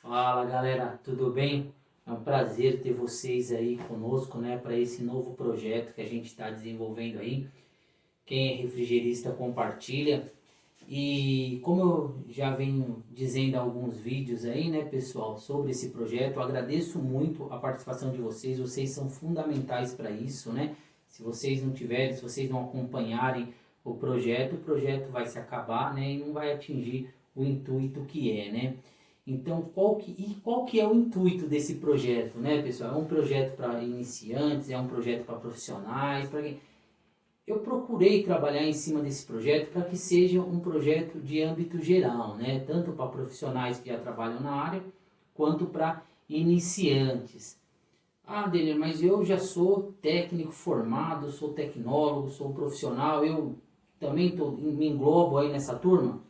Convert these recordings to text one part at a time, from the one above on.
Fala galera, tudo bem? É um prazer ter vocês aí conosco, né, para esse novo projeto que a gente está desenvolvendo aí. Quem é refrigerista compartilha. E como eu já venho dizendo em alguns vídeos aí, né, pessoal, sobre esse projeto, eu agradeço muito a participação de vocês. Vocês são fundamentais para isso, né? Se vocês não tiverem, se vocês não acompanharem o projeto vai se acabar, né, e não vai atingir o intuito que é, né? Então, qual que é o intuito desse projeto, né, pessoal? É um projeto para iniciantes, é um projeto para profissionais, para quem... Eu procurei trabalhar em cima desse projeto para que seja um projeto de âmbito geral, né? Tanto para profissionais que já trabalham na área, quanto para iniciantes. Ah, Denner, mas eu já sou técnico formado, sou tecnólogo, sou profissional, eu também me englobo aí nessa turma?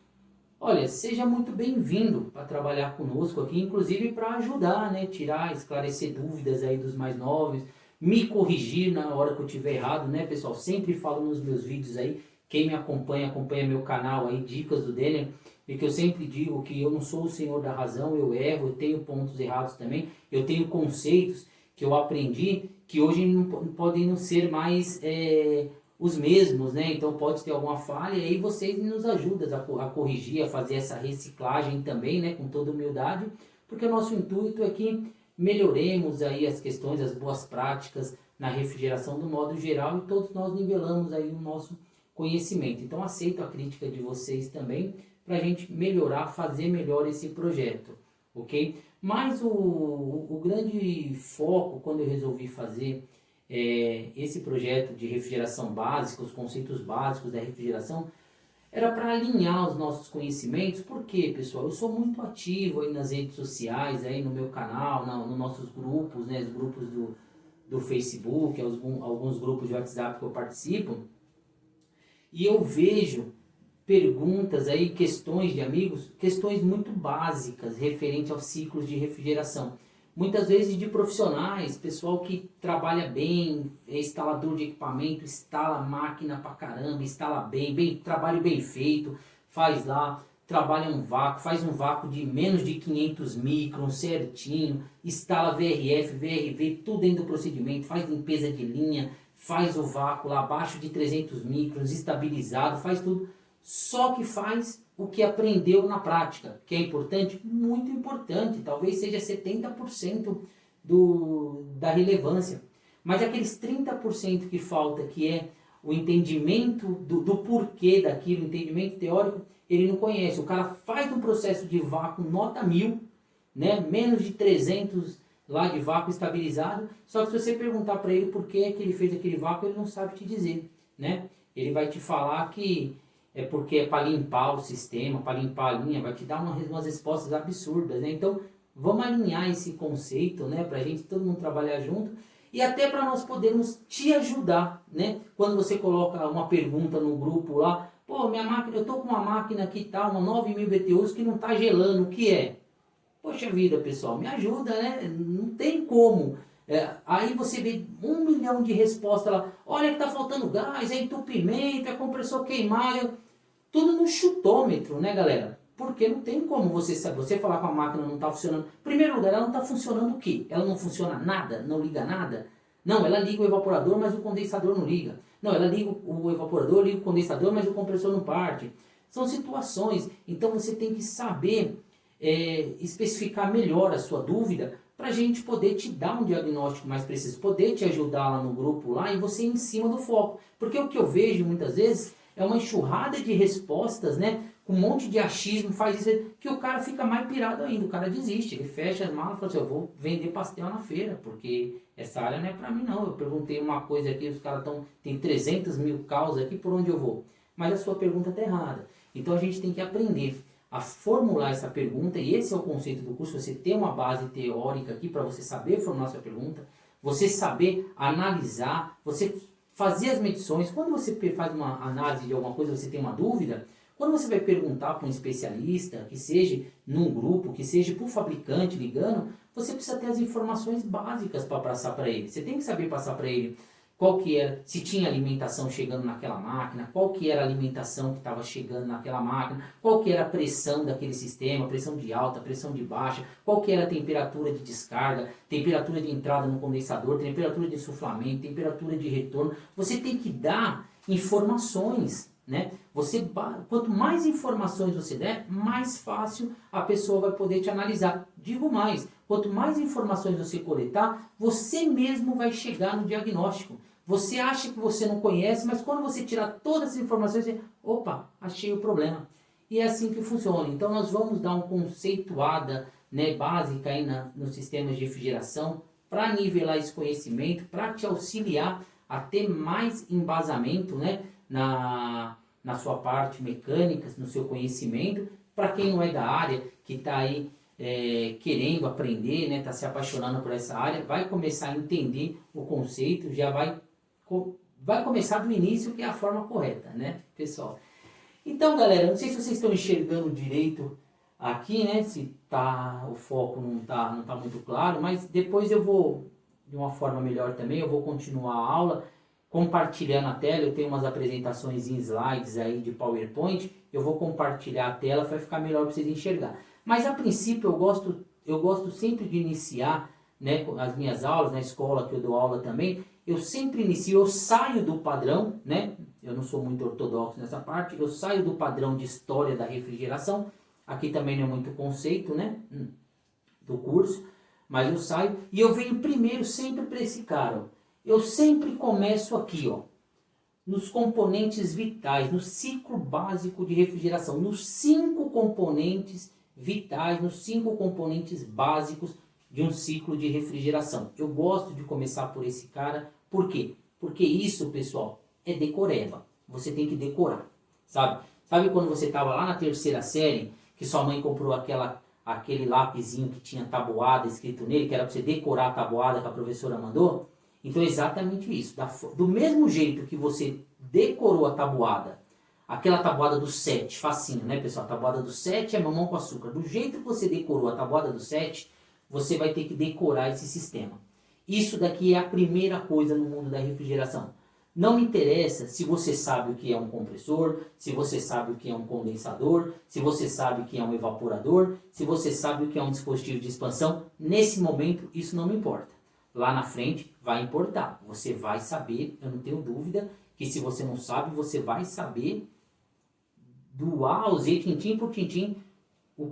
Olha, seja muito bem-vindo para trabalhar conosco aqui, inclusive para ajudar, né, tirar, esclarecer dúvidas aí dos mais novos, me corrigir na hora que eu tiver errado, né, pessoal? Sempre falo nos meus vídeos aí, quem me acompanha, acompanha meu canal aí, Dicas do Denner, e que eu sempre digo que eu não sou o senhor da razão, eu erro, eu tenho pontos errados também, eu tenho conceitos que eu aprendi que hoje não podem não ser mais os mesmos, né? Então pode ter alguma falha e aí vocês nos ajudam a corrigir, a fazer essa reciclagem também, né? Com toda humildade, porque o nosso intuito é que melhoremos aí as questões, as boas práticas na refrigeração do modo geral e todos nós nivelamos aí o nosso conhecimento. Então aceito a crítica de vocês também para a gente melhorar, fazer melhor esse projeto, ok? Mas o grande foco quando eu resolvi fazer esse projeto de refrigeração básica, os conceitos básicos da refrigeração, era para alinhar os nossos conhecimentos. Por quê, pessoal? Eu sou muito ativo aí nas redes sociais, aí no meu canal, nos nossos grupos, né, os grupos do Facebook, alguns grupos de WhatsApp que eu participo, e eu vejo perguntas aí, questões de amigos, questões muito básicas referente aos ciclos de refrigeração. Muitas vezes de profissionais, pessoal que trabalha bem, é instalador de equipamento, instala máquina pra caramba, instala bem, trabalho bem feito, faz lá, trabalha um vácuo, faz um vácuo de menos de 500 microns certinho, instala VRF, VRV, tudo dentro do procedimento, faz limpeza de linha, faz o vácuo lá abaixo de 300 microns, estabilizado, faz tudo. Só que faz o que aprendeu na prática, que é importante, muito importante, talvez seja 70% da relevância. Mas aqueles 30% que falta, que é o entendimento do porquê daquilo, o entendimento teórico, ele não conhece. O cara faz um processo de vácuo nota 1000, né, menos de 300 lá de vácuo estabilizado, só que se você perguntar para ele por que ele fez aquele vácuo, ele não sabe te dizer, né? Ele vai te falar que é porque é para limpar o sistema, para limpar a linha, vai te dar umas respostas absurdas, né? Então, vamos alinhar esse conceito, né, para a gente todo mundo trabalhar junto e até para nós podermos te ajudar, né? Quando você coloca uma pergunta no grupo lá, pô, minha máquina, eu tô com uma máquina aqui tá, uma 9000 BTUs que não tá gelando, o que é? Poxa vida, pessoal, me ajuda, né? Não tem como. Aí você vê 1 milhão de respostas lá. Olha que tá faltando gás, é entupimento, é compressor queimado. Tudo no chutômetro, né, galera? Porque não tem como você saber. Você falar que a máquina não está funcionando. Em primeiro lugar, ela não está funcionando o quê? Ela não funciona nada? Não liga nada? Não, ela liga o evaporador, mas o condensador não liga. Não, ela liga o evaporador, liga o condensador, mas o compressor não parte. São situações. Então você tem que saber especificar melhor a sua dúvida para a gente poder te dar um diagnóstico mais preciso, poder te ajudar lá no grupo lá e você ir em cima do foco. Porque o que eu vejo muitas vezes é uma enxurrada de respostas, né? Com um monte de achismo, faz isso, que o cara fica mais pirado ainda, o cara desiste, ele fecha as malas e fala assim, eu vou vender pastel na feira, porque essa área não é para mim não. Eu perguntei uma coisa aqui, os caras tem 300 mil causas aqui, por onde eu vou? Mas a sua pergunta está errada. Então a gente tem que aprender a formular essa pergunta, e esse é o conceito do curso, você ter uma base teórica aqui para você saber formular essa pergunta, você saber analisar, você fazer as medições. Quando você faz uma análise de alguma coisa, você tem uma dúvida, quando você vai perguntar para um especialista, que seja num grupo, que seja para o fabricante ligando, você precisa ter as informações básicas para passar para ele. Você tem que saber passar para ele qual que era, se tinha alimentação chegando naquela máquina, qual que era a alimentação que estava chegando naquela máquina, qual que era a pressão daquele sistema, pressão de alta, pressão de baixa, qual que era a temperatura de descarga, temperatura de entrada no condensador, temperatura de insuflamento, temperatura de retorno. Você tem que dar informações, né? Quanto mais informações você der, mais fácil a pessoa vai poder te analisar. Digo mais, quanto mais informações você coletar, você mesmo vai chegar no diagnóstico. Você acha que você não conhece, mas quando você tirar todas as informações, você, opa, achei o problema. E é assim que funciona. Então nós vamos dar uma conceituada, né, básica aí nos sistemas de refrigeração para nivelar esse conhecimento, para te auxiliar a ter mais embasamento, né, na sua parte mecânica, no seu conhecimento. Para quem não é da área, que está aí querendo aprender, né, está se apaixonando por essa área, vai começar a entender o conceito, já vai começar do início, que é a forma correta, né, pessoal? Então, galera, não sei se vocês estão enxergando direito aqui, né, se o foco não tá muito claro, mas depois eu vou, de uma forma melhor também, eu vou continuar a aula, compartilhando a tela. Eu tenho umas apresentações em slides aí de PowerPoint, eu vou compartilhar a tela, vai ficar melhor para vocês enxergar. Mas a princípio eu gosto sempre de iniciar, né, as minhas aulas, na escola que eu dou aula também, eu sempre inicio, eu saio do padrão, né, eu não sou muito ortodoxo nessa parte, eu saio do padrão de história da refrigeração, aqui também não é muito conceito, né, do curso, mas eu saio e eu venho primeiro sempre para esse cara, ó. Eu sempre começo aqui, ó, nos componentes vitais, no ciclo básico de refrigeração, nos 5 componentes vitais, nos 5 componentes básicos de um ciclo de refrigeração. Eu gosto de começar por esse cara, por quê? Porque isso, pessoal, é decoreba. Você tem que decorar, sabe? Sabe quando você estava lá na 3ª série, que sua mãe comprou aquele lapisinho que tinha tabuada escrito nele, que era para você decorar a tabuada que a professora mandou? Então é exatamente isso. Do mesmo jeito que você decorou a tabuada, aquela tabuada do 7, facinho, né, pessoal? A tabuada do 7 é mamão com açúcar. Do jeito que você decorou a tabuada do 7, você vai ter que decorar esse sistema. Isso daqui é a primeira coisa no mundo da refrigeração. Não me interessa se você sabe o que é um compressor, se você sabe o que é um condensador, se você sabe o que é um evaporador, se você sabe o que é um dispositivo de expansão. Nesse momento, isso não me importa. Lá na frente vai importar. Você vai saber, eu não tenho dúvida, que se você não sabe, você vai saber do A ao Z, tintim por tintim,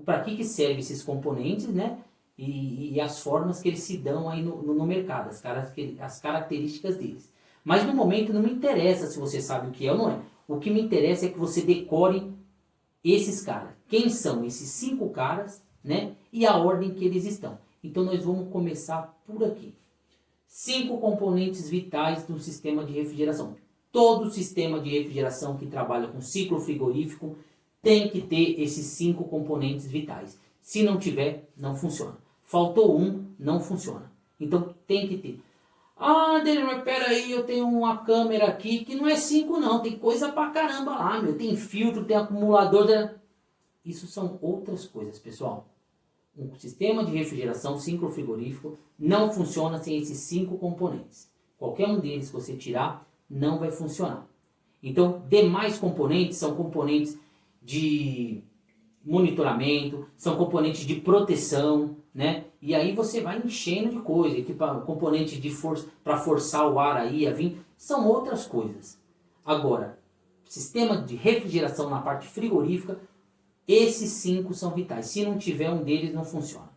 para que servem esses componentes, né? E as formas que eles se dão aí no mercado, as características deles. Mas no momento não me interessa se você sabe o que é ou não é. O que me interessa é que você decore esses caras. Quem são esses 5 caras, né? E a ordem que eles estão. Então nós vamos começar por aqui. 5 componentes vitais do sistema de refrigeração. Todo sistema de refrigeração que trabalha com ciclo frigorífico tem que ter esses 5 componentes vitais. Se não tiver, não funciona. Faltou um, não funciona. Então tem que ter. Ah, Daniel, mas peraí, eu tenho uma câmera aqui que não é 5 não, tem coisa pra caramba lá, meu. Tem filtro, tem acumulador. Isso são outras coisas, pessoal. Um sistema de refrigeração, ciclo frigorífico, não funciona sem esses 5 componentes. Qualquer um deles que você tirar, não vai funcionar. Então, demais componentes são componentes de monitoramento, são componentes de proteção, né? E aí você vai enchendo de coisa, componente de força para forçar o ar aí a vir, são outras coisas. Agora, sistema de refrigeração na parte frigorífica, esses 5 são vitais. Se não tiver um deles, não funciona.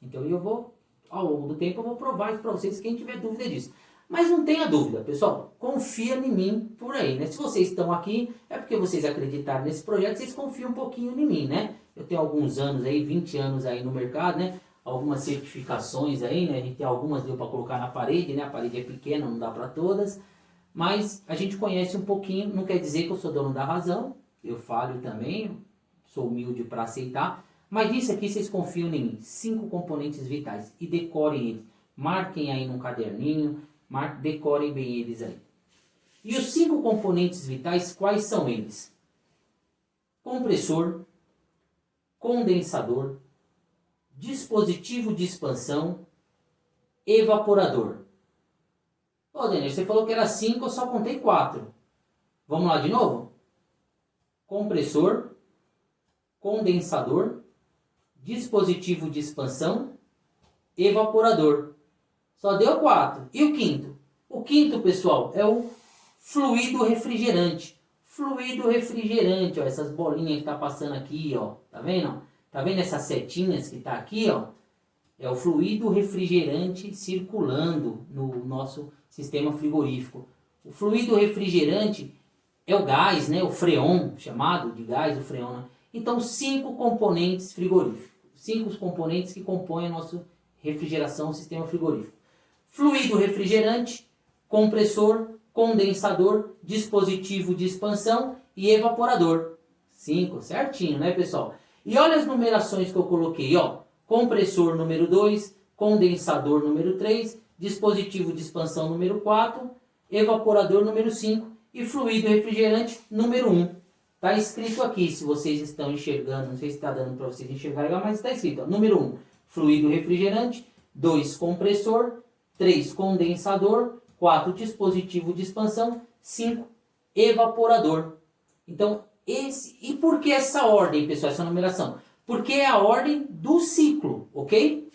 Então eu vou, ao longo do tempo, eu vou provar isso para vocês, quem tiver dúvida disso. Mas não tenha dúvida, pessoal, confia em mim por aí, né? Se vocês estão aqui, é porque vocês acreditaram nesse projeto, vocês confiam um pouquinho em mim, né? Eu tenho alguns anos aí, 20 anos aí no mercado, né? Algumas certificações aí, né? A gente tem algumas, deu para colocar na parede, né? A parede é pequena, não dá para todas. Mas a gente conhece um pouquinho, não quer dizer que eu sou dono da razão. Eu falho também, sou humilde para aceitar. Mas isso aqui vocês confiam em mim. 5 componentes vitais. E decorem eles. Marquem aí num caderninho. Decorem bem eles aí. E os 5 componentes vitais, quais são eles? Compressor, condensador, dispositivo de expansão, evaporador. Ô, Daniel, você falou que era 5, eu só contei 4. Vamos lá de novo? Compressor, condensador, dispositivo de expansão, evaporador. Só deu 4. E o quinto? O quinto, pessoal, é o fluido refrigerante. Fluido refrigerante, ó, essas bolinhas que tá passando aqui, ó. Tá vendo? Tá vendo essas setinhas que tá aqui, ó? É o fluido refrigerante circulando no nosso sistema frigorífico. O fluido refrigerante é o gás, né? O freon, chamado de gás, o freon. Né? Então, 5 componentes frigoríficos. 5 componentes que compõem a nossa refrigeração, o sistema frigorífico. Fluido refrigerante, compressor, condensador, dispositivo de expansão e evaporador. 5, certinho, né, pessoal? E olha as numerações que eu coloquei, ó. Compressor número 2, condensador número 3, dispositivo de expansão número 4, evaporador número 5 e fluido refrigerante número 1. Está escrito aqui, se vocês estão enxergando, não sei se está dando para vocês enxergarem, mas está escrito, ó, número 1, fluido refrigerante, 2, compressor, 3, condensador, 4, dispositivo de expansão, 5, evaporador. Então, e por que essa ordem, pessoal, essa numeração? Porque é a ordem do ciclo, ok?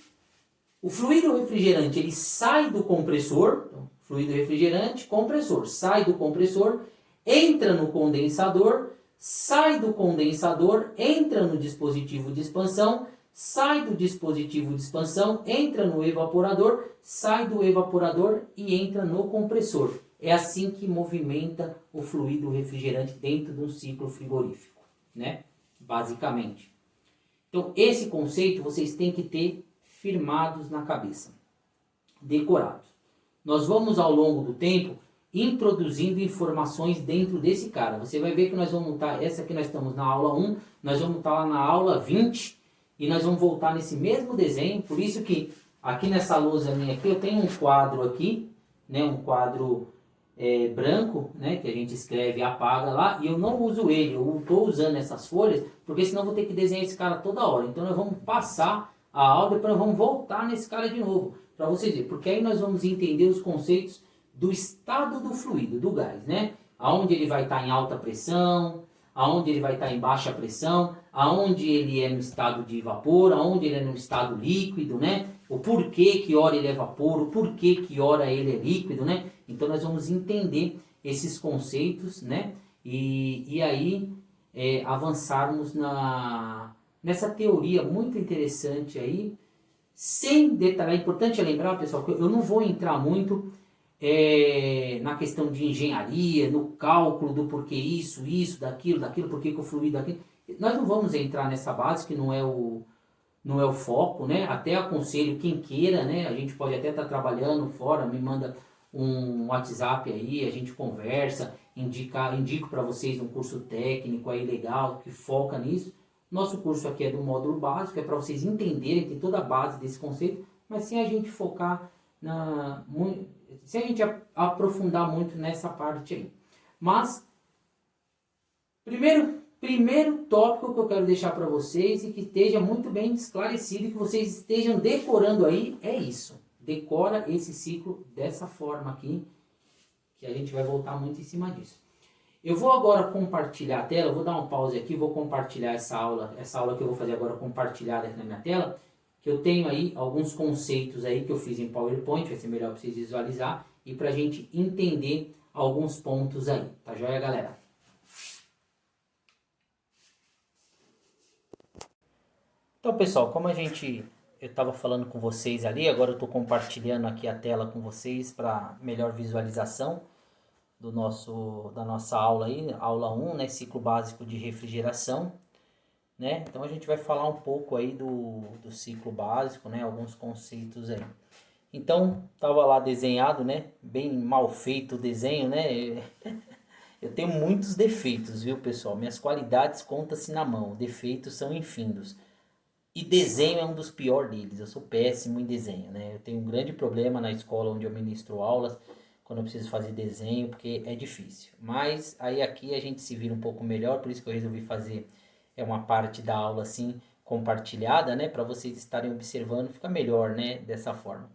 O fluido refrigerante, ele sai do compressor, então, fluido refrigerante, compressor, sai do compressor, entra no condensador, sai do condensador, entra no dispositivo de expansão, sai do dispositivo de expansão, entra no evaporador, sai do evaporador e entra no compressor. É assim que movimenta o fluido refrigerante dentro de um ciclo frigorífico, né? Basicamente. Então, esse conceito vocês têm que ter firmados na cabeça, decorados. Nós vamos, ao longo do tempo, introduzindo informações dentro desse cara. Você vai ver que nós vamos estar, essa aqui nós estamos na aula 1, nós vamos estar lá na aula 20, e nós vamos voltar nesse mesmo desenho, por isso que aqui nessa lousa minha aqui, eu tenho um quadro aqui, né, um quadro branco, né, que a gente escreve e apaga lá, e eu não uso ele, eu estou usando essas folhas, porque senão eu vou ter que desenhar esse cara toda hora. Então nós vamos passar a aula, depois nós vamos voltar nesse cara de novo, para vocês verem, porque aí nós vamos entender os conceitos do estado do fluido, do gás, né? Aonde ele vai estar em alta pressão, aonde ele vai estar em baixa pressão, aonde ele é no estado de vapor, aonde ele é no estado líquido, né? O porquê que ora ele é vapor, o porquê que ora ele é líquido, né? Então nós vamos entender esses conceitos, né? E aí avançarmos nessa teoria muito interessante aí, sem detalhar. É importante lembrar, pessoal, que eu não vou entrar muito na questão de engenharia, no cálculo do porquê isso, daquilo, porquê que o fluido daquilo. Nós não vamos entrar nessa base, que não é o foco, né? Até aconselho quem queira, né? A gente pode até estar trabalhando fora, me manda um WhatsApp aí, a gente conversa, indico para vocês um curso técnico aí legal, que foca nisso. Nosso curso aqui é do módulo básico, é para vocês entenderem, tem toda a base desse conceito, mas sem a gente focar sem a gente aprofundar muito nessa parte aí. Mas, primeiro tópico que eu quero deixar para vocês e que esteja muito bem esclarecido, que vocês estejam decorando aí, é isso. Decora esse ciclo dessa forma aqui, que a gente vai voltar muito em cima disso. Eu vou agora compartilhar a tela, eu vou dar uma pausa aqui, vou compartilhar essa aula que eu vou fazer agora compartilhada aqui na minha tela, que eu tenho aí alguns conceitos aí que eu fiz em PowerPoint, vai ser melhor para vocês visualizar, e para a gente entender alguns pontos aí, tá joia, galera? Então, pessoal, como eu estava falando com vocês ali, agora eu estou compartilhando aqui a tela com vocês para melhor visualização da nossa aula aí, aula 1, né, ciclo básico de refrigeração, né? Então a gente vai falar um pouco aí do ciclo básico, né, alguns conceitos aí. Então, estava lá desenhado, né, bem mal feito o desenho, né? Eu tenho muitos defeitos, viu, pessoal? Minhas qualidades contam-se na mão, defeitos são infindos. E desenho é um dos piores deles, eu sou péssimo em desenho, né? Eu tenho um grande problema na escola onde eu ministro aulas, quando eu preciso fazer desenho, porque é difícil. Mas aí aqui a gente se vira um pouco melhor, por isso que eu resolvi fazer uma parte da aula assim, compartilhada, né? Para vocês estarem observando, fica melhor, né? Dessa forma.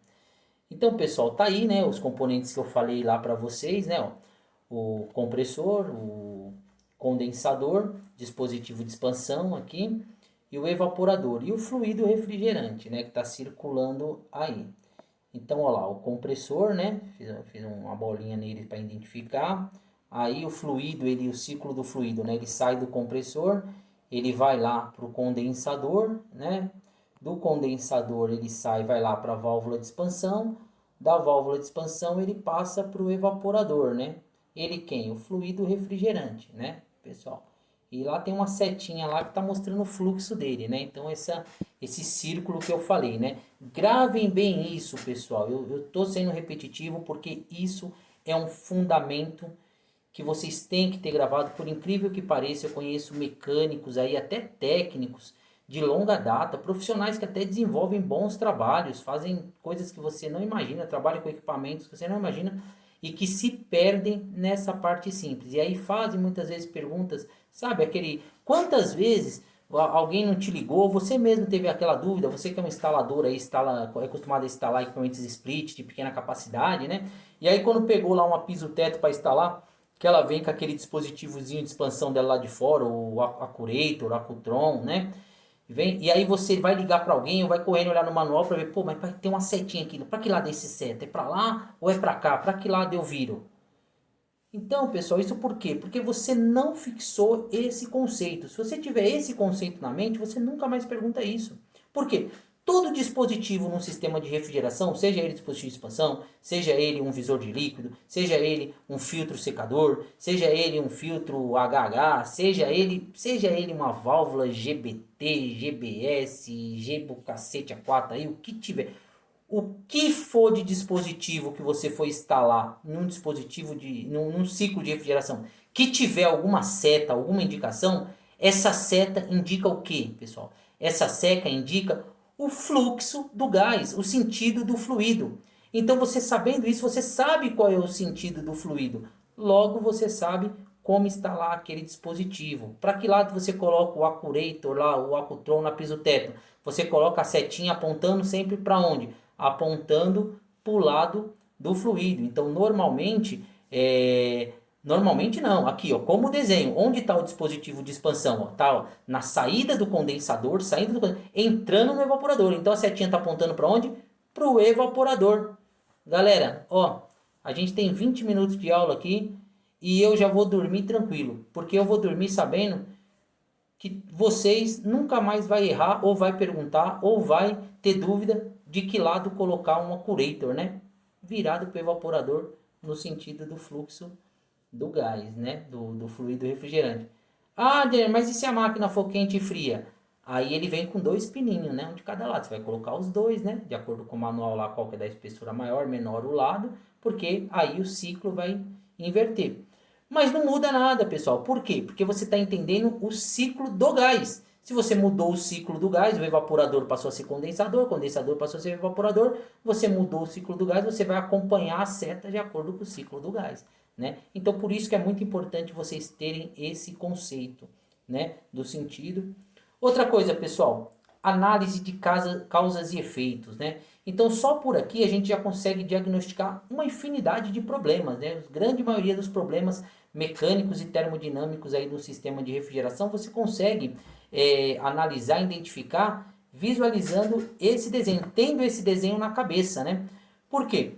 Então, pessoal, tá aí, né, os componentes que eu falei lá para vocês, né, ó, o compressor, o condensador, dispositivo de expansão aqui, e o evaporador, e o fluido refrigerante, né, que está circulando aí. Então, olha lá, o compressor, né, fiz uma bolinha nele para identificar. Aí o fluido, o ciclo do fluido, né, ele sai do compressor, ele vai lá para o condensador, né, do condensador ele sai, vai lá para a válvula de expansão, da válvula de expansão ele passa para o evaporador, né? Ele quem? O fluido refrigerante, né, pessoal? E lá tem uma setinha lá que está mostrando o fluxo dele, né? Então esse círculo que eu falei, né? Gravem bem isso, pessoal. Eu tô sendo repetitivo porque isso é um fundamento que vocês têm que ter gravado. Por incrível que pareça, eu conheço mecânicos aí, até técnicos de longa data, profissionais que até desenvolvem bons trabalhos, fazem coisas que você não imagina, trabalham com equipamentos que você não imagina e que se perdem nessa parte simples. E aí fazem muitas vezes perguntas, sabe, aquele, quantas vezes alguém não te ligou, você mesmo teve aquela dúvida, você que é um instalador aí, é acostumado a instalar equipamentos split de pequena capacidade, né? E aí quando pegou lá uma piso-teto para instalar, que ela vem com aquele dispositivozinho de expansão dela lá de fora, o Accurator, o Accutron, né? E aí você vai ligar para alguém ou vai correndo olhar no manual para ver, pô, mas tem uma setinha aqui, para que lado é esse seta? É para lá ou é para cá? Para que lado eu viro? Então, pessoal, isso por quê? Porque você não fixou esse conceito. Se você tiver esse conceito na mente, você nunca mais pergunta isso. Por quê? Todo dispositivo num sistema de refrigeração, seja ele dispositivo de expansão, seja ele um visor de líquido, seja ele um filtro secador, seja ele um filtro HH, seja ele uma válvula GBT, GBS, cacete A4 aí, o que tiver. O que for de dispositivo que você for instalar num ciclo de refrigeração que tiver alguma seta, alguma indicação, essa seta indica o que, pessoal? Essa seta indica o fluxo do gás, o sentido do fluido. Então, você sabendo isso, você sabe qual é o sentido do fluido. Logo, você sabe como instalar aquele dispositivo. Para que lado você coloca o Accurator lá, o Accutron na piso-teto? Você coloca a setinha apontando sempre para onde? Apontando para o lado do fluido. Então, normalmente não. Aqui, ó, como desenho, onde está o dispositivo de expansão? Ó, tá, ó, na saída do condensador, entrando no evaporador. Então, a setinha está apontando para onde? Para o evaporador. Galera, ó, a gente tem 20 minutos de aula aqui e eu já vou dormir tranquilo, porque eu vou dormir sabendo que vocês nunca mais vai errar, ou vai perguntar, ou vai ter dúvida de que lado colocar um Accurator, né? Virado para o evaporador no sentido do fluxo do gás, né? Do fluido refrigerante. Ah, mas e se a máquina for quente e fria? Aí ele vem com dois pininhos, né? Um de cada lado. Você vai colocar os dois, né? De acordo com o manual lá, qual que é da espessura maior, menor o lado, porque aí o ciclo vai inverter. Mas não muda nada, pessoal. Por quê? Porque você está entendendo o ciclo do gás. Se você mudou o ciclo do gás, o evaporador passou a ser condensador, o condensador passou a ser evaporador, você mudou o ciclo do gás, você vai acompanhar a seta de acordo com o ciclo do gás, né? Então, por isso que é muito importante vocês terem esse conceito, né, do sentido. Outra coisa, pessoal, análise de causas e efeitos, né? Então, só por aqui a gente já consegue diagnosticar uma infinidade de problemas, né? A grande maioria dos problemas mecânicos e termodinâmicos aí do sistema de refrigeração, você consegue analisar, identificar, visualizando esse desenho, tendo esse desenho na cabeça, né? Por quê?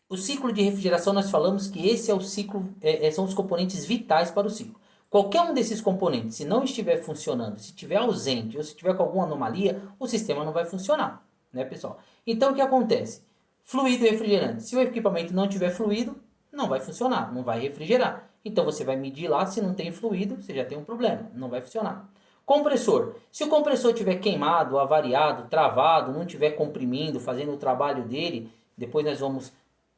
O ciclo de refrigeração, nós falamos que esse é o ciclo, são os componentes vitais para o ciclo. Qualquer um desses componentes, se não estiver funcionando, se estiver ausente ou se tiver com alguma anomalia, o sistema não vai funcionar, né, pessoal? Então, o que acontece? Fluido e refrigerante. Se o equipamento não tiver fluido, não vai funcionar, não vai refrigerar. Então, você vai medir lá, se não tem fluido, você já tem um problema, não vai funcionar. Compressor. Se o compressor estiver queimado, avariado, travado, não estiver comprimindo, fazendo o trabalho dele, depois nós vamos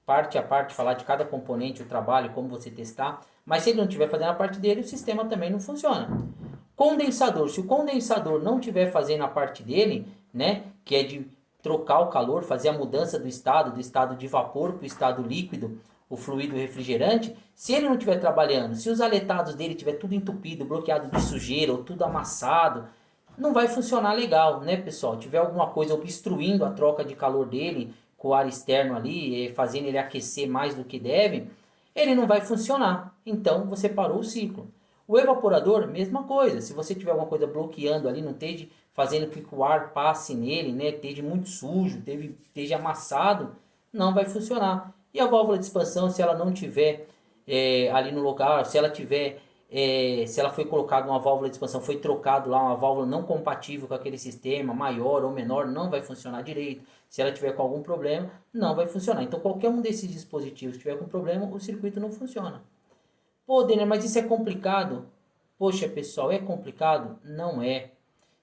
parte a parte falar de cada componente, o trabalho, como você testar. Mas se ele não estiver fazendo a parte dele, o sistema também não funciona. Condensador. Se o condensador não estiver fazendo a parte dele, né, que é de trocar o calor, fazer a mudança do estado de vapor para o estado líquido, o fluido refrigerante, se ele não estiver trabalhando, se os aletados dele estiver tudo entupido, bloqueado de sujeira ou tudo amassado, não vai funcionar legal, né, pessoal? Tiver alguma coisa obstruindo a troca de calor dele, com o ar externo ali, fazendo ele aquecer mais do que deve, ele não vai funcionar. Então você parou o ciclo. O evaporador, mesma coisa. Se você tiver alguma coisa bloqueando ali, não esteja fazendo com que o ar passe nele, né, esteja muito sujo, esteja amassado, não vai funcionar. E a válvula de expansão, se ela não tiver ali no lugar, se ela tiver, se ela foi colocada uma válvula de expansão, foi trocado lá uma válvula não compatível com aquele sistema, maior ou menor, não vai funcionar direito. Se ela tiver com algum problema, não vai funcionar. Então qualquer um desses dispositivos tiver com problema, o circuito não funciona. Pô, Denner, mas isso é complicado? Poxa, pessoal, é complicado? Não é.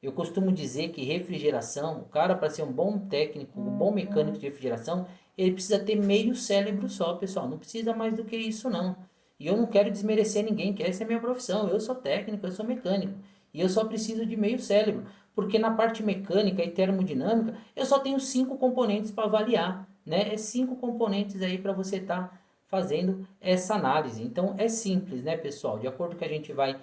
Eu costumo dizer que refrigeração, o cara para ser um bom técnico, um bom mecânico de refrigeração, ele precisa ter meio cérebro só, pessoal. Não precisa mais do que isso, não. E eu não quero desmerecer ninguém, que essa é a minha profissão. Eu sou técnico, eu sou mecânico. E eu só preciso de meio cérebro. Porque na parte mecânica e termodinâmica, eu só tenho 5 componentes para avaliar, né? É 5 componentes aí para você estar fazendo essa análise. Então é simples, né, pessoal? De acordo com que a gente vai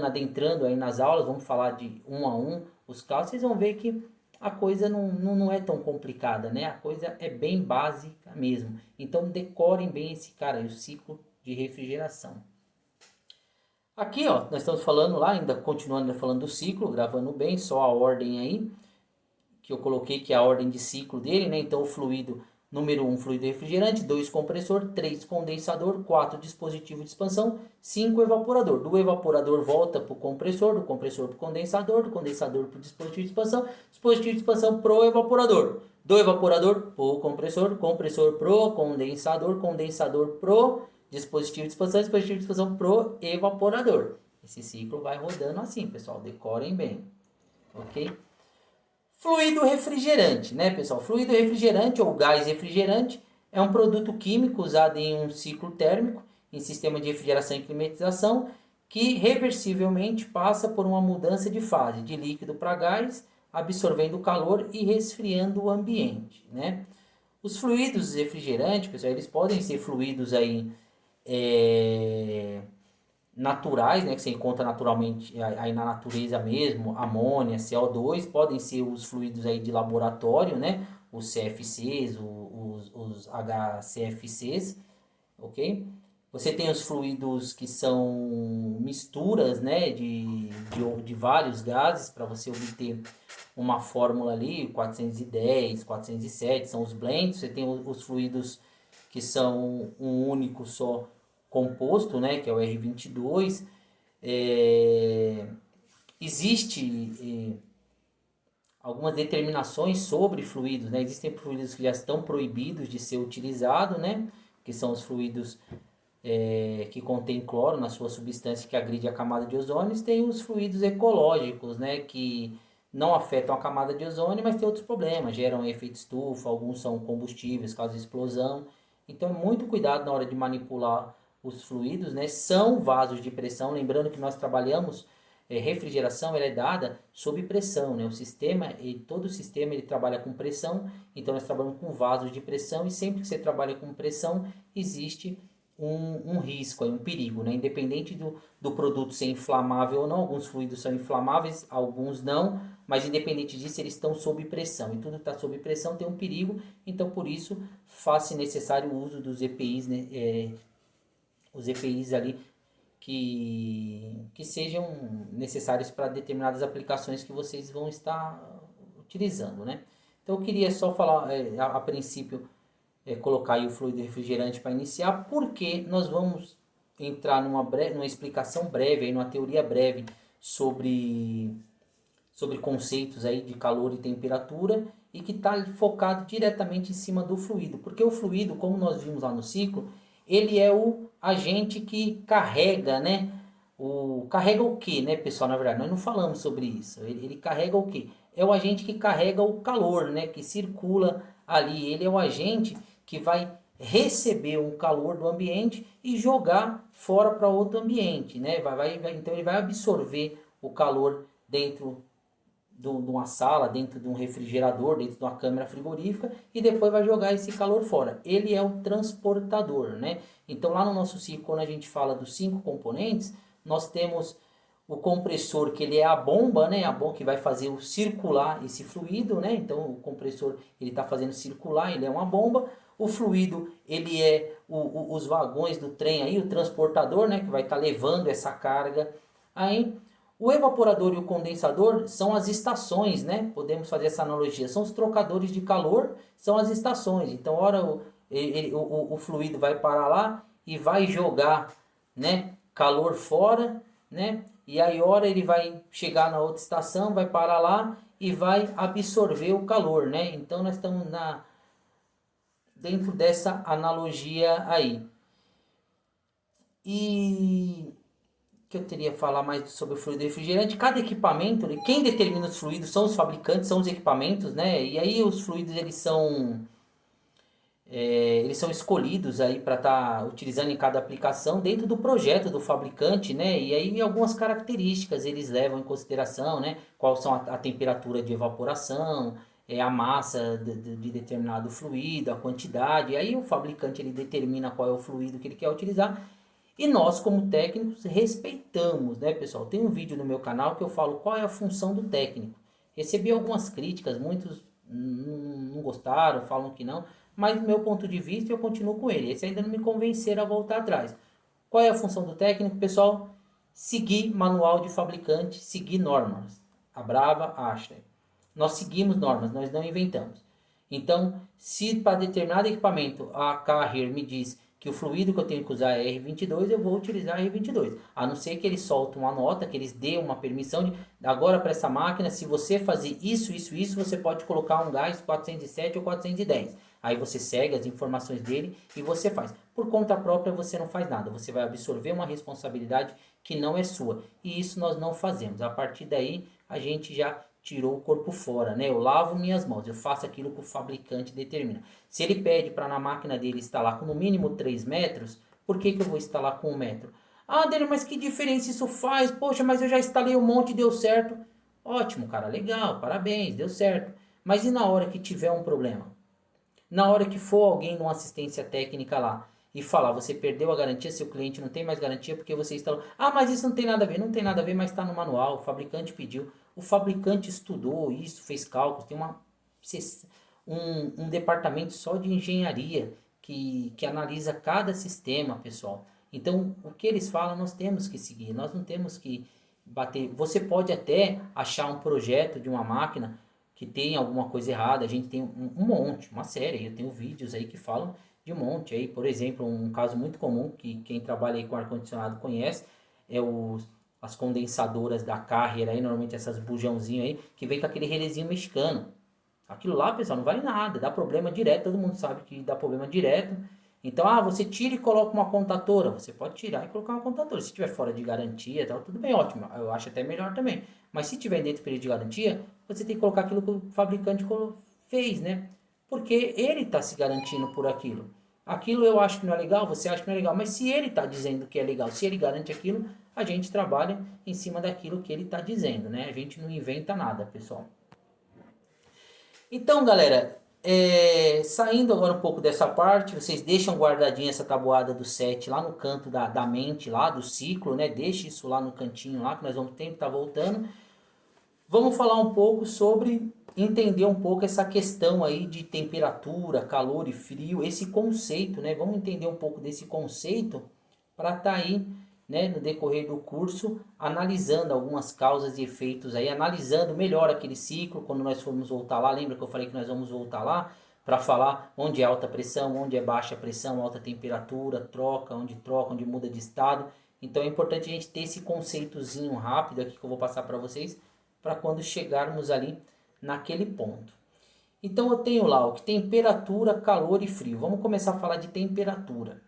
adentrando aí nas aulas, vamos falar de um a um os casos, vocês vão ver que a coisa não é tão complicada, né? A coisa é bem básica mesmo. Então decorem bem esse cara aí, o ciclo de refrigeração. Aqui, ó, nós estamos falando lá, ainda continuando falando do ciclo, gravando bem, só a ordem aí, que eu coloquei que é a ordem de ciclo dele, né? Então o fluido número 1, fluido refrigerante, 2, compressor, 3, condensador, 4, dispositivo de expansão, 5, evaporador. Do evaporador volta para o compressor, do compressor para o condensador, do condensador para o dispositivo de expansão para o evaporador. Do evaporador para o compressor, compressor para o condensador, condensador para o dispositivo de expansão para o evaporador. Esse ciclo vai rodando assim, pessoal, decorem bem, ok? Fluido refrigerante, né, pessoal? Fluido refrigerante ou gás refrigerante é um produto químico usado em um ciclo térmico, em sistema de refrigeração e climatização, que reversivelmente passa por uma mudança de fase de líquido para gás, absorvendo o calor e resfriando o ambiente, né? Os fluidos refrigerantes, pessoal, eles podem ser fluidos aí naturais, né, que você encontra naturalmente aí na natureza mesmo, amônia, CO2, podem ser os fluidos aí de laboratório, né, os CFCs, os HCFCs, ok? Você tem os fluidos que são misturas, né, de vários gases para você obter uma fórmula ali, 410, 407, são os blends. Você tem os fluidos que são um único só composto, né, que é o R22. Existe algumas determinações sobre fluidos, né? Existem fluidos que já estão proibidos de ser utilizados, né, que são os fluidos que contém cloro na sua substância que agride a camada de ozônio. Tem os fluidos ecológicos, né, que não afetam a camada de ozônio, mas tem outros problemas, geram efeito estufa, alguns são combustíveis, causam explosão. Então, muito cuidado na hora de manipular os fluidos, né? São vasos de pressão, lembrando que nós trabalhamos, refrigeração ela é dada sob pressão, né? O sistema, todo o sistema ele trabalha com pressão, então nós trabalhamos com vasos de pressão e sempre que você trabalha com pressão, existe um risco, um perigo, né? Independente do produto ser inflamável ou não, alguns fluidos são inflamáveis, alguns não, mas independente disso, eles estão sob pressão, e tudo que está sob pressão tem um perigo, então por isso faz-se necessário o uso dos EPIs, né? Os EPIs ali que sejam necessários para determinadas aplicações que vocês vão estar utilizando, né? Então eu queria só falar, a princípio, colocar aí o fluido refrigerante para iniciar, porque nós vamos entrar numa explicação breve, aí, numa teoria breve sobre conceitos aí de calor e temperatura, e que está focado diretamente em cima do fluido, porque o fluido, como nós vimos lá no ciclo, ele é o agente que carrega, né? Carrega o que, né, pessoal? Na verdade, nós não falamos sobre isso. Ele carrega o que? É o agente que carrega o calor, né? Que circula ali. Ele é o agente que vai receber o calor do ambiente e jogar fora para outro ambiente, né? Então ele vai absorver o calor dentro de uma sala, dentro de um refrigerador, dentro de uma câmara frigorífica, e depois vai jogar esse calor fora. Ele é o transportador, né? Então lá no nosso ciclo, quando a gente fala dos 5 componentes, nós temos o compressor, que ele é a bomba, né? A bomba que vai fazer o circular esse fluido, né? Então o compressor ele está fazendo circular, ele é uma bomba. O fluido ele é os vagões do trem aí, o transportador, né? Que vai estar levando essa carga aí. O evaporador e o condensador são as estações, né? Podemos fazer essa analogia. São os trocadores de calor, são as estações. Então, ora o fluido vai parar lá e vai jogar, né, calor fora, né? E aí, ora ele vai chegar na outra estação, vai parar lá e vai absorver o calor, né? Então, nós estamos dentro dessa analogia aí. E que eu teria que falar mais sobre o fluido refrigerante? Cada equipamento, quem determina os fluidos são os fabricantes, são os equipamentos, né? E aí os fluidos eles são escolhidos aí para estar utilizando em cada aplicação dentro do projeto do fabricante, né? E aí algumas características eles levam em consideração, né? Qual são a temperatura de evaporação, a massa de determinado fluido, a quantidade. E aí o fabricante ele determina qual é o fluido que ele quer utilizar. E nós, como técnicos, respeitamos, né, pessoal? Tem um vídeo no meu canal que eu falo qual é a função do técnico. Recebi algumas críticas, muitos não gostaram, falam que não, mas do meu ponto de vista eu continuo com ele. Esse ainda não me convenceram a voltar atrás. Qual é a função do técnico, pessoal? Seguir manual de fabricante, seguir normas. A Brava, Ashley. Nós seguimos normas, nós não inventamos. Então, se para determinado equipamento a Carrier me diz que o fluido que eu tenho que usar é R22, eu vou utilizar R22. A não ser que eles soltem uma nota, que eles dêem uma permissão de, agora para essa máquina, se você fazer isso, você pode colocar um gás 407 ou 410. Aí você segue as informações dele e você faz. Por conta própria você não faz nada, você vai absorver uma responsabilidade que não é sua. E isso nós não fazemos. A partir daí a gente já tirou o corpo fora, né? Eu lavo minhas mãos, eu faço aquilo que o fabricante determina. Se ele pede para na máquina dele instalar com no mínimo 3 metros, por que eu vou instalar com 1 metro? Ah, Dele, mas que diferença isso faz? Poxa, mas eu já instalei um monte e deu certo. Ótimo, cara, legal, parabéns, deu certo. Mas e na hora que tiver um problema? Na hora que for alguém numa assistência técnica lá e falar, você perdeu a garantia, seu cliente não tem mais garantia porque você instalou. Ah, mas isso não tem nada a ver. Não tem nada a ver, mas está no manual, o fabricante pediu. O fabricante estudou isso, fez cálculos, tem um departamento só de engenharia que analisa cada sistema, pessoal. Então, o que eles falam, nós temos que seguir, nós não temos que bater. Você pode até achar um projeto de uma máquina que tem alguma coisa errada, a gente tem um monte, uma série, eu tenho vídeos aí que falam de um monte. Aí, por exemplo, um caso muito comum que quem trabalha aí com ar-condicionado conhece, é as condensadoras da Carrier aí, normalmente essas bujãozinho aí, que vem com aquele relezinho mexicano. Aquilo lá, pessoal, não vale nada, dá problema direto, todo mundo sabe que dá problema direto. Então, você tira e coloca uma contatora, você pode tirar e colocar uma contatora. Se estiver fora de garantia, tal, tudo bem, ótimo, eu acho até melhor também. Mas se tiver dentro do período de garantia, você tem que colocar aquilo que o fabricante fez, né? Porque ele está se garantindo por aquilo. Aquilo eu acho que não é legal, você acha que não é legal, mas se ele está dizendo que é legal, se ele garante aquilo, a gente trabalha em cima daquilo que ele está dizendo, né? A gente não inventa nada, pessoal. Então, galera, saindo agora um pouco dessa parte, vocês deixam guardadinha essa tabuada do 7 lá no canto da mente, lá do ciclo, né? Deixa isso lá no cantinho lá, que nós vamos ter que estar voltando. Vamos falar um pouco sobre entender um pouco essa questão aí de temperatura, calor e frio, esse conceito, né? Vamos entender um pouco desse conceito para estar aí, né, no decorrer do curso, analisando algumas causas e efeitos aí, analisando melhor aquele ciclo, quando nós formos voltar lá, lembra que eu falei que nós vamos voltar lá para falar onde é alta pressão, onde é baixa pressão, alta temperatura, troca, onde muda de estado. Então é importante a gente ter esse conceitozinho rápido aqui que eu vou passar para vocês, para quando chegarmos ali naquele ponto. Então eu tenho lá o que temperatura, calor e frio. Vamos começar a falar de temperatura.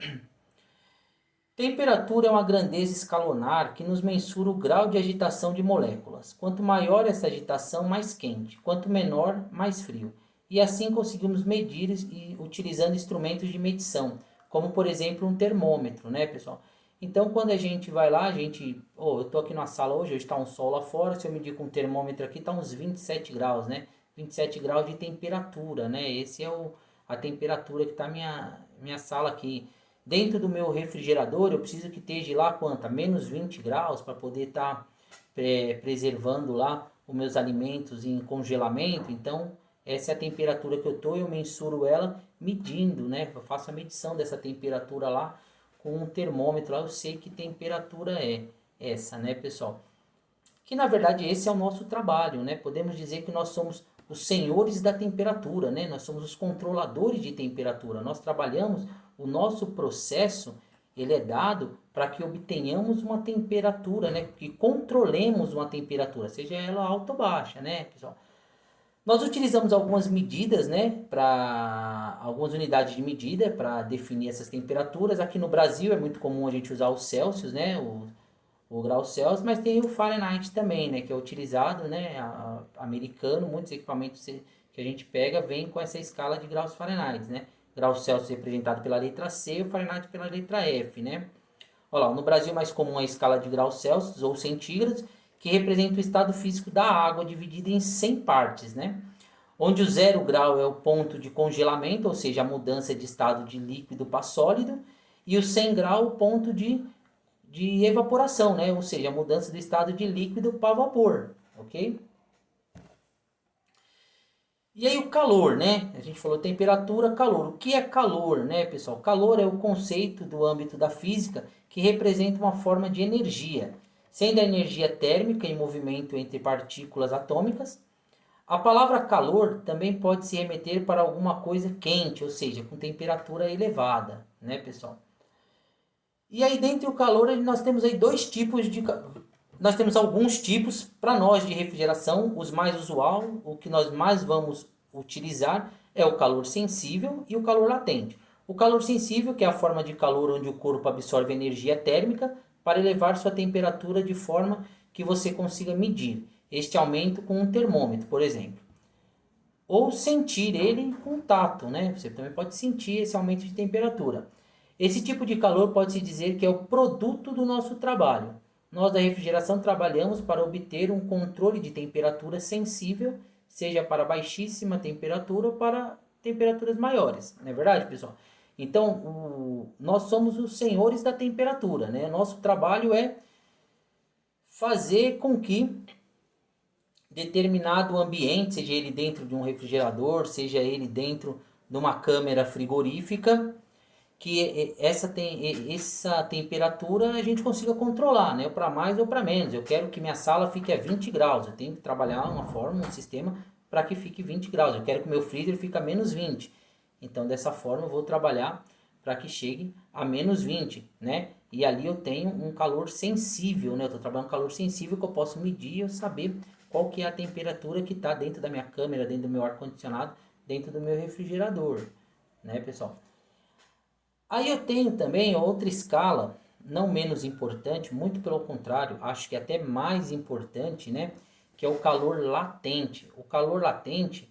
Temperatura é uma grandeza escalonar que nos mensura o grau de agitação de moléculas. Quanto maior essa agitação, mais quente. Quanto menor, mais frio. E assim conseguimos medir utilizando instrumentos de medição, como por exemplo um termômetro, né, pessoal? Então quando a gente vai lá, eu estou aqui na sala hoje está um sol lá fora, se eu medir com um termômetro aqui, está uns 27 graus, né? 27 graus de temperatura, né? Esse é a temperatura que está minha sala aqui. Dentro do meu refrigerador, eu preciso que esteja lá quanto? Menos 20 graus para poder estar preservando lá os meus alimentos em congelamento. Então, essa é a temperatura que eu estou, eu mensuro ela medindo, né? Eu faço a medição dessa temperatura lá com um termômetro lá, eu sei que temperatura é essa, né, pessoal? Que na verdade esse é o nosso trabalho, né? Podemos dizer que nós somos os senhores da temperatura, né? Nós somos os controladores de temperatura. Nós trabalhamos, o nosso processo, ele é dado para que obtenhamos uma temperatura, né? Que controlemos uma temperatura, seja ela alta ou baixa, né, pessoal? Nós utilizamos algumas medidas, né, para algumas unidades de medida para definir essas temperaturas. Aqui no Brasil é muito comum a gente usar o Celsius, né, o grau Celsius, mas tem o Fahrenheit também, né, que é utilizado, né, americano. Muitos equipamentos que a gente pega vem com essa escala de graus Fahrenheit, né, grau Celsius representado pela letra C e o Fahrenheit pela letra F, né. Olha lá, no Brasil é mais comum a escala de graus Celsius ou centígrados, que representa o estado físico da água dividida em 100 partes, né? Onde o 0 grau é o ponto de congelamento, ou seja, a mudança de estado de líquido para sólido, e o 100 grau o ponto de evaporação, né? Ou seja, a mudança do estado de líquido para vapor, ok? E aí o calor, né? A gente falou temperatura, calor. O que é calor, né, pessoal? Calor é o conceito do âmbito da física que representa uma forma de energia, sendo a energia térmica em movimento entre partículas atômicas. A palavra calor também pode se remeter para alguma coisa quente, ou seja, com temperatura elevada, né, pessoal? E aí, dentro do calor, nós temos aí dois tipos de... Nós temos alguns tipos para nós de refrigeração. Os mais usual, o que nós mais vamos utilizar é o calor sensível e o calor latente. O calor sensível, que é a forma de calor onde o corpo absorve energia térmica para elevar sua temperatura de forma que você consiga medir este aumento com um termômetro, por exemplo. Ou sentir ele com tato, né? Você também pode sentir esse aumento de temperatura. Esse tipo de calor pode-se dizer que é o produto do nosso trabalho. Nós da refrigeração trabalhamos para obter um controle de temperatura sensível, seja para baixíssima temperatura ou para temperaturas maiores. Não é verdade, pessoal? Então, nós somos os senhores da temperatura, né? Nosso trabalho é fazer com que determinado ambiente, seja ele dentro de um refrigerador, seja ele dentro de uma câmara frigorífica, que essa temperatura a gente consiga controlar, né? Para mais ou para menos. Eu quero que minha sala fique a 20 graus. Eu tenho que trabalhar uma forma, um sistema para que fique 20 graus. Eu quero que meu freezer fique a menos 20. Então, dessa forma, eu vou trabalhar para que chegue a menos 20, né? E ali eu tenho um calor sensível, né? Eu estou trabalhando com calor sensível que eu posso medir e eu saber qual que é a temperatura que está dentro da minha câmera, dentro do meu ar-condicionado, dentro do meu refrigerador, né, pessoal? Aí eu tenho também outra escala, não menos importante, muito pelo contrário, acho que até mais importante, né? Que é o calor latente. O calor latente,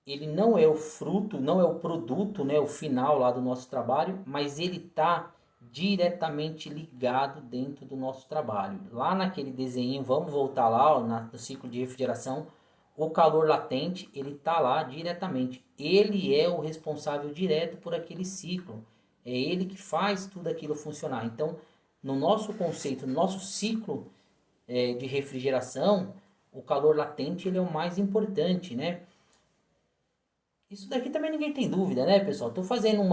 ele não é o fruto, não é o produto, né? O final lá do nosso trabalho, mas ele está diretamente ligado dentro do nosso trabalho. Lá naquele desenho, vamos voltar lá ó, no ciclo de refrigeração, o calor latente, ele está lá diretamente. Ele é o responsável direto por aquele ciclo. É ele que faz tudo aquilo funcionar. Então, no nosso conceito, no nosso ciclo de refrigeração, o calor latente ele é o mais importante, né? Isso daqui também ninguém tem dúvida, né, pessoal? Tô fazendo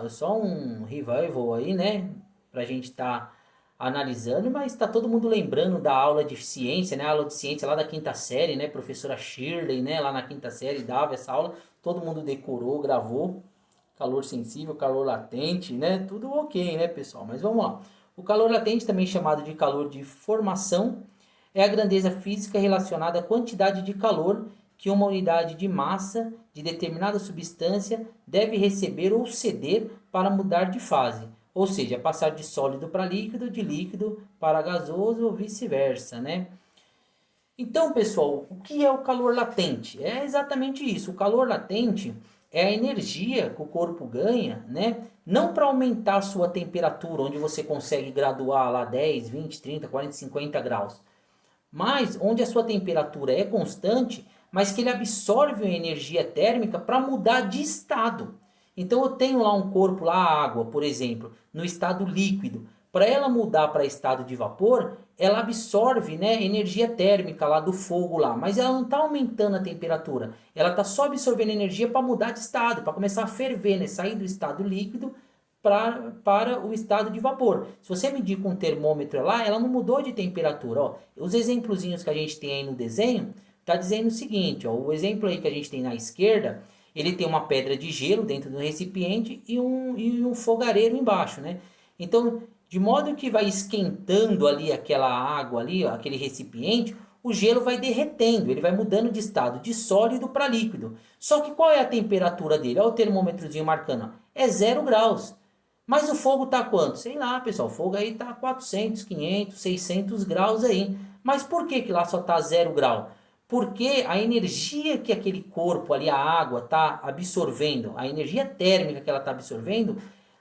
só um revival aí, né? Pra gente estar analisando, mas tá todo mundo lembrando da aula de ciência, né? A aula de ciência lá da quinta série, né? Professora Shirley, né? Lá na quinta série dava essa aula. Todo mundo decorou, gravou. Calor sensível, calor latente, né? Tudo ok, né, pessoal? Mas vamos lá. O calor latente, também chamado de calor de formação, é a grandeza física relacionada à quantidade de calor que uma unidade de massa de determinada substância deve receber ou ceder para mudar de fase, ou seja, passar de sólido para líquido, de líquido para gasoso ou vice-versa, né? Então, pessoal, o que é o calor latente? É exatamente isso. O calor latente é a energia que o corpo ganha, né? Não para aumentar a sua temperatura, onde você consegue graduar lá 10, 20, 30, 40, 50 graus, mas onde a sua temperatura é constante, mas que ele absorve a energia térmica para mudar de estado. Então eu tenho lá um corpo, lá a água, por exemplo, no estado líquido. Para ela mudar para estado de vapor, ela absorve, né, energia térmica lá do fogo lá, mas ela não está aumentando a temperatura. Ela está só absorvendo energia para mudar de estado, para começar a ferver, né, sair do estado líquido para o estado de vapor. Se você medir com um termômetro lá, ela não mudou de temperatura. Ó. Os exemplozinhos que a gente tem aí no desenho, está dizendo o seguinte, ó, o exemplo aí que a gente tem na esquerda, ele tem uma pedra de gelo dentro do recipiente e um fogareiro embaixo, né? Então, de modo que vai esquentando ali aquela água ali, ó, aquele recipiente, o gelo vai derretendo, ele vai mudando de estado de sólido para líquido. Só que qual é a temperatura dele? Olha o termômetrozinho marcando, ó, é 0 graus. Mas o fogo está quanto? Sei lá, pessoal, o fogo aí está 400, 500, 600 graus aí. Mas por que que lá só está 0 grau? Porque a energia que aquele corpo ali, a água, está absorvendo, a energia térmica que ela está absorvendo,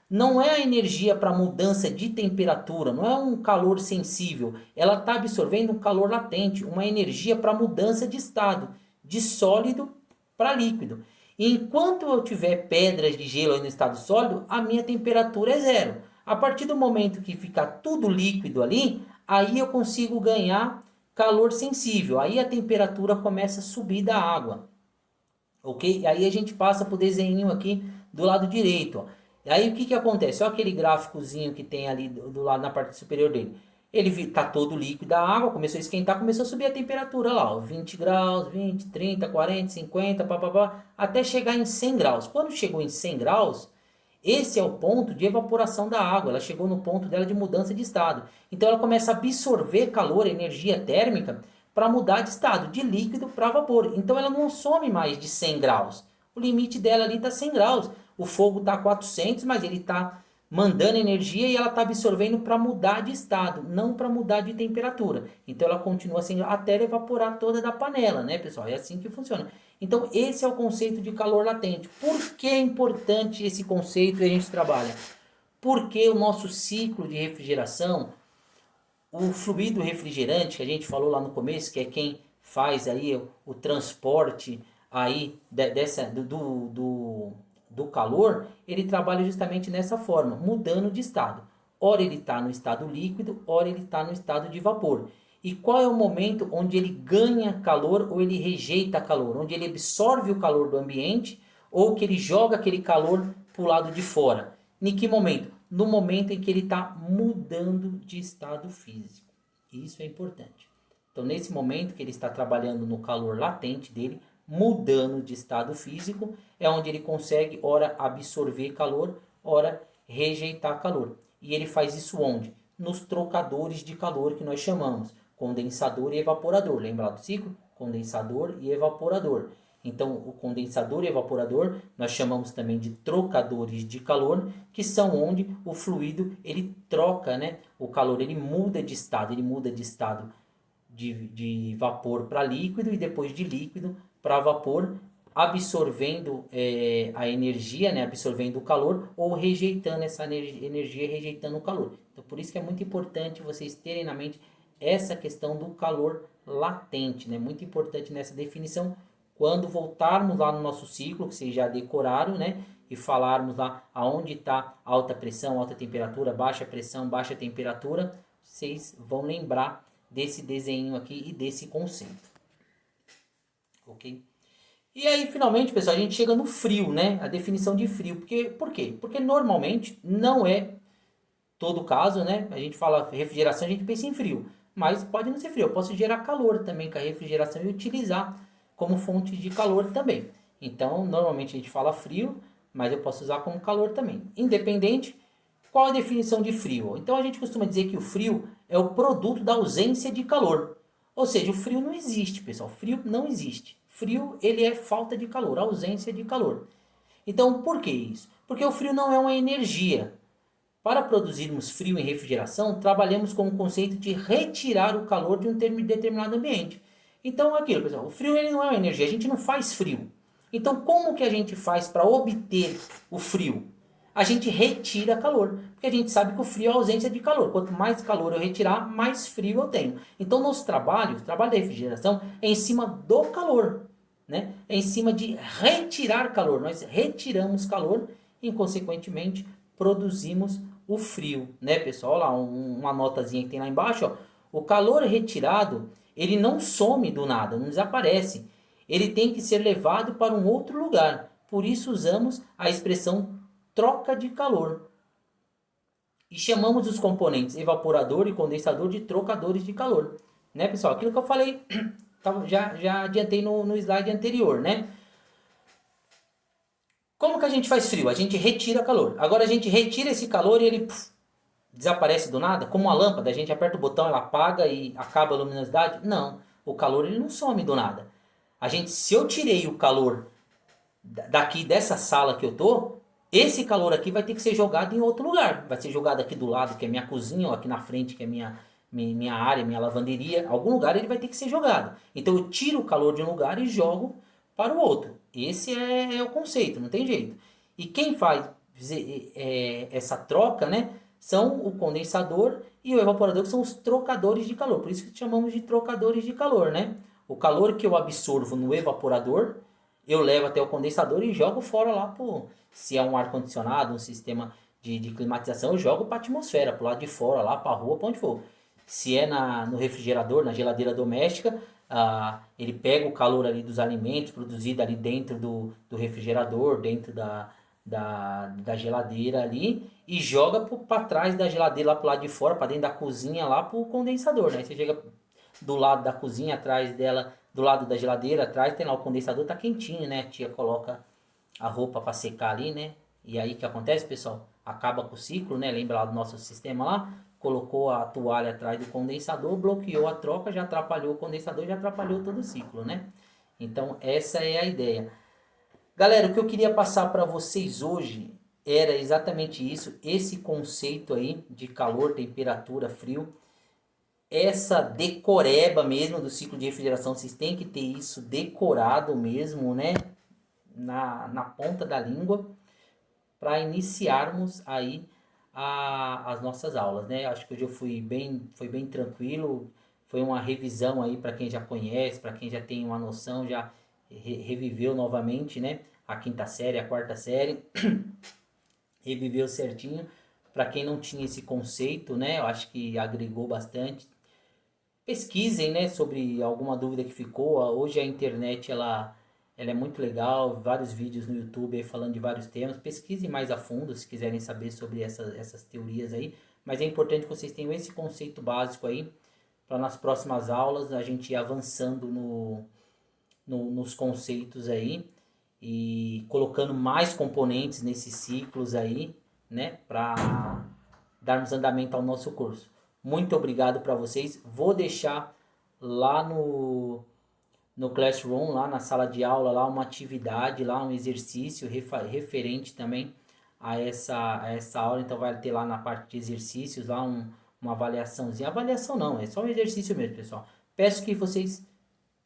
não é a energia para mudança de temperatura, não é um calor sensível. Ela está absorvendo um calor latente, uma energia para mudança de estado, de sólido para líquido. E enquanto eu tiver pedras de gelo aí no estado sólido, a minha temperatura é 0. A partir do momento que ficar tudo líquido ali, aí eu consigo ganhar calor sensível. Aí a temperatura começa a subir da água. Ok? Aí a gente passa para o desenho aqui do lado direito. Ó. E aí o que acontece? Olha aquele gráficozinho que tem ali do lado na parte superior dele. Ele está todo líquido, a água começou a esquentar, começou a subir a temperatura lá, ó, 20 graus, 20, 30, 40, 50, papapá, até chegar em 100 graus. Quando chegou em 100 graus, esse é o ponto de evaporação da água, ela chegou no ponto dela de mudança de estado. Então ela começa a absorver calor, energia térmica, para mudar de estado, de líquido para vapor. Então ela não some mais de 100 graus. O limite dela ali está 100 graus. O fogo está 400, mas ele está mandando energia e ela está absorvendo para mudar de estado, não para mudar de temperatura. Então ela continua assim até ela evaporar toda da panela, né, pessoal? É assim que funciona. Então esse é o conceito de calor latente. Por que é importante esse conceito que a gente trabalha? Porque o nosso ciclo de refrigeração, o fluido refrigerante que a gente falou lá no começo, que é quem faz aí o transporte aí do calor, ele trabalha justamente nessa forma, mudando de estado. Ora ele está no estado líquido, ora ele está no estado de vapor. E qual é o momento onde ele ganha calor ou ele rejeita calor? Onde ele absorve o calor do ambiente ou que ele joga aquele calor para o lado de fora? Em que momento? No momento em que ele está mudando de estado físico. Isso é importante. Então, nesse momento que ele está trabalhando no calor latente dele, mudando de estado físico, é onde ele consegue, ora, absorver calor, ora, rejeitar calor. E ele faz isso onde? Nos trocadores de calor que nós chamamos, condensador e evaporador. Lembra do ciclo? Condensador e evaporador. Então, o condensador e evaporador nós chamamos também de trocadores de calor, que são onde o fluido ele troca, né? O calor ele muda de estado de vapor para líquido e depois de líquido para vapor, absorvendo a energia, né? Absorvendo o calor ou rejeitando essa energia, rejeitando o calor. Então, por isso que é muito importante vocês terem na mente essa questão do calor latente, né? Muito importante nessa definição. Quando voltarmos lá no nosso ciclo, que vocês já decoraram, né? E falarmos lá aonde está alta pressão, alta temperatura, baixa pressão, baixa temperatura, vocês vão lembrar desse desenho aqui e desse conceito. Ok? E aí, finalmente, pessoal, a gente chega no frio, né? A definição de frio. Por quê? Porque normalmente não é todo caso, né? A gente fala refrigeração, a gente pensa em frio. Mas pode não ser frio. Eu posso gerar calor também com a refrigeração e utilizar como fonte de calor também. Então, normalmente a gente fala frio, mas eu posso usar como calor também. Independente, qual a definição de frio? Então, a gente costuma dizer que o frio é o produto da ausência de calor. Ou seja, o frio não existe, pessoal. Frio não existe. Frio, ele é falta de calor, ausência de calor. Então, por que isso? Porque o frio não é uma energia. Para produzirmos frio em refrigeração, trabalhamos com o conceito de retirar o calor de um determinado ambiente. Então, aquilo, pessoal, o frio ele não é uma energia, a gente não faz frio. Então, como que a gente faz para obter o frio? A gente retira calor, porque a gente sabe que o frio é a ausência de calor. Quanto mais calor eu retirar, mais frio eu tenho. Então, nosso trabalho, o trabalho da refrigeração, é em cima do calor, né? É em cima de retirar calor. Nós retiramos calor e, consequentemente, produzimos o frio, né, pessoal? Olha lá, uma notazinha que tem lá embaixo, ó. O calor retirado, ele não some do nada, não desaparece. Ele tem que ser levado para um outro lugar. Por isso usamos a expressão troca de calor. E chamamos os componentes evaporador e condensador de trocadores de calor. Né, pessoal? Aquilo que eu falei, já adiantei no slide anterior, né? Como que a gente faz frio? A gente retira calor. Agora a gente retira esse calor e ele desaparece do nada, como uma lâmpada, a gente aperta o botão, ela apaga e acaba a luminosidade? Não, o calor ele não some do nada. Se eu tirei o calor daqui dessa sala que eu tô, esse calor aqui vai ter que ser jogado em outro lugar. Vai ser jogado aqui do lado, que é minha cozinha, ou aqui na frente, que é minha área, minha lavanderia. Algum lugar ele vai ter que ser jogado. Então eu tiro o calor de um lugar e jogo para o outro. Esse é o conceito, não tem jeito. E quem faz essa troca, né, são o condensador e o evaporador, que são os trocadores de calor. Por isso que chamamos de trocadores de calor, né? O calor que eu absorvo no evaporador, eu levo até o condensador e jogo fora lá, se é um ar-condicionado, um sistema de climatização, eu jogo para a atmosfera, para o lado de fora, lá para a rua, para onde for. Se é no refrigerador, na geladeira doméstica, ele pega o calor ali dos alimentos produzido ali dentro do refrigerador, dentro da geladeira ali, e joga para trás da geladeira lá para o lado de fora, para dentro da cozinha lá para o condensador, né? Você chega do lado da cozinha, atrás dela, do lado da geladeira, atrás tem lá o condensador, tá quentinho, né? A tia coloca a roupa para secar ali, né? E aí o que acontece, pessoal? Acaba com o ciclo, né? Lembra lá do nosso sistema lá? Colocou a toalha atrás do condensador, bloqueou a troca, já atrapalhou o condensador, já atrapalhou todo o ciclo, né? Então essa é a ideia. Galera, o que eu queria passar para vocês hoje era exatamente isso, esse conceito aí de calor, temperatura, frio, essa decoreba mesmo do ciclo de refrigeração, vocês têm que ter isso decorado mesmo, né? Na ponta da língua, para iniciarmos aí as nossas aulas, né? Acho que hoje foi bem tranquilo, foi uma revisão aí para quem já conhece, para quem já tem uma noção, já reviveu novamente, né? A quinta série, a quarta série, reviveu certinho. Para quem não tinha esse conceito, né? Eu acho que agregou bastante. Pesquisem, né, sobre alguma dúvida que ficou. Hoje a internet ela é muito legal, vários vídeos no YouTube aí falando de vários temas. Pesquisem mais a fundo se quiserem saber sobre essas teorias aí. Mas é importante que vocês tenham esse conceito básico aí, para nas próximas aulas a gente ir avançando nos conceitos aí e colocando mais componentes nesses ciclos aí, né, para darmos andamento ao nosso curso. Muito obrigado para vocês. Vou deixar lá no Classroom, lá na sala de aula, lá uma atividade, lá um exercício referente também a essa aula. Então vai ter lá na parte de exercícios lá uma avaliaçãozinha. Avaliação não, é só um exercício mesmo, pessoal. Peço que vocês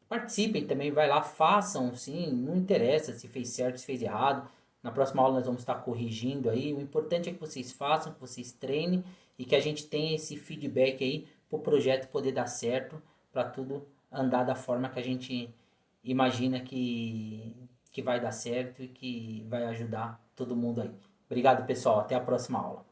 participem também, vai lá, façam, sim, não interessa se fez certo, se fez errado. Na próxima aula nós vamos estar corrigindo aí. O importante é que vocês façam, que vocês treinem e que a gente tenha esse feedback aí para o projeto poder dar certo, para tudo andar da forma que a gente imagina que vai dar certo e que vai ajudar todo mundo aí. Obrigado, pessoal. Até a próxima aula.